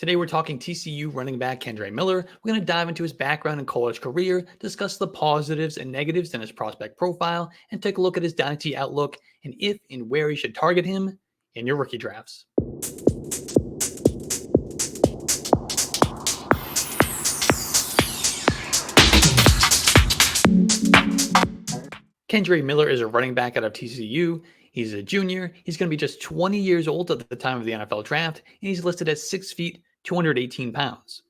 Today we're talking TCU running back Kendre Miller. We're going to dive into his background and college career, discuss the positives and negatives in his prospect profile, and take a look at his Dynasty outlook and if and where you should target him in your rookie drafts. Kendre Miller is a running back out of TCU. He's a junior. He's going to be just 20 years old at the time of the NFL draft, and he's listed at 6 feet, 218 pounds.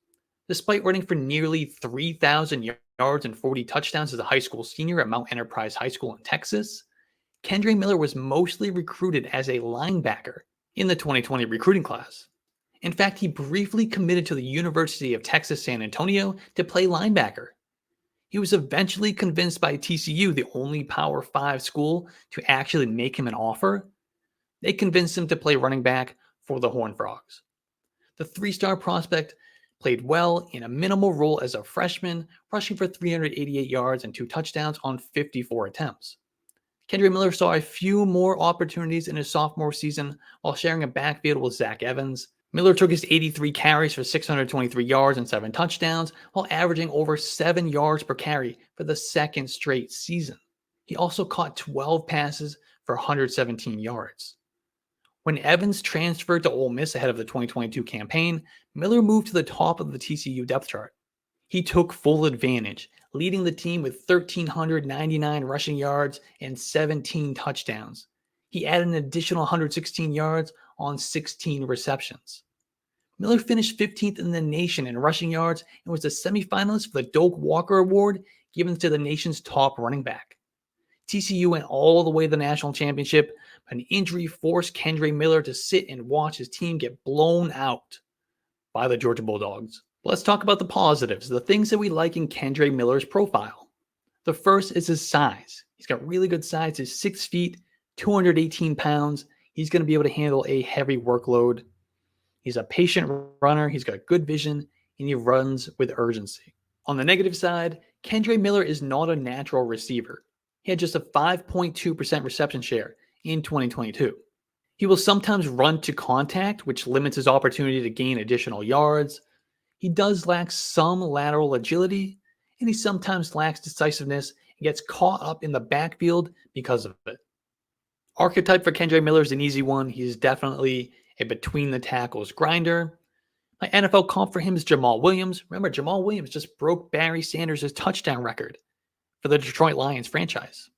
Despite running for nearly 3,000 yards and 40 touchdowns as a high school senior at Mount Enterprise High School in Texas, Kendre Miller was mostly recruited as a linebacker in the 2020 recruiting class. In fact, he briefly committed to the University of Texas San Antonio to play linebacker. He was eventually convinced by TCU, the only Power 5 school to actually make him an offer. They convinced him to play running back for the Horned Frogs. The three-star prospect played well in a minimal role as a freshman, rushing for 388 yards and 2 touchdowns on 54 attempts. Kendre Miller saw a few more opportunities in his sophomore season while sharing a backfield with Zach Evans. Miller took his 83 carries for 623 yards and 7 touchdowns, while averaging over 7 yards per carry for the second straight season. He also caught 12 passes for 117 yards. When Evans transferred to Ole Miss ahead of the 2022 campaign, Miller moved to the top of the TCU depth chart. He took full advantage, leading the team with 1,399 rushing yards and 17 touchdowns. He added an additional 116 yards on 16 receptions. Miller finished 15th in the nation in rushing yards and was a semifinalist for the Doak Walker Award given to the nation's top running back. TCU went all the way to the national championship, but an injury forced Kendre Miller to sit and watch his team get blown out by the Georgia Bulldogs. Let's talk about the positives, the things that we like in Kendre Miller's profile. The first is his size. He's got really good size. He's 6 feet, 218 pounds. He's going to be able to handle a heavy workload. He's a patient runner. He's got good vision, and he runs with urgency. On the negative side, Kendre Miller is not a natural receiver. He had just a 5.2% reception share in 2022. He will sometimes run to contact, which limits his opportunity to gain additional yards. He does lack some lateral agility, and he sometimes lacks decisiveness and gets caught up in the backfield because of it. Archetype for Kendre Miller is an easy one. He's definitely a between-the-tackles grinder. My NFL comp for him is Jamal Williams. Remember, Jamal Williams just broke Barry Sanders' touchdown record for the Detroit Lions franchise.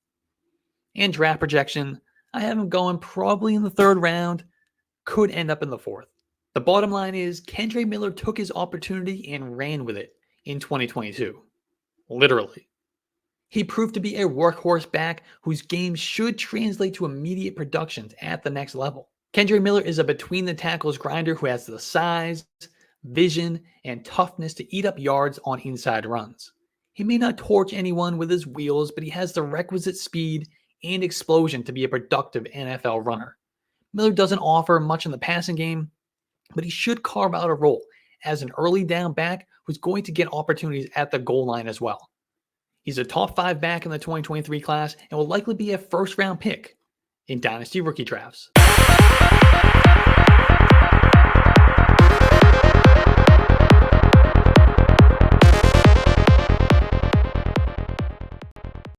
And draft projection, I have him going probably in the 3rd round, could end up in the 4th. The bottom line is Kendre Miller took his opportunity and ran with it in 2022. Literally. He proved to be a workhorse back whose game should translate to immediate productions at the next level. Kendre Miller is a between-the-tackles grinder who has the size, vision, and toughness to eat up yards on inside runs. He may not torch anyone with his wheels, but he has the requisite speed and explosion to be a productive NFL runner. Miller doesn't offer much in the passing game, but he should carve out a role as an early down back who's going to get opportunities at the goal line as well. He's a top 5 back in the 2023 class and will likely be a 1st-round pick in Dynasty rookie drafts.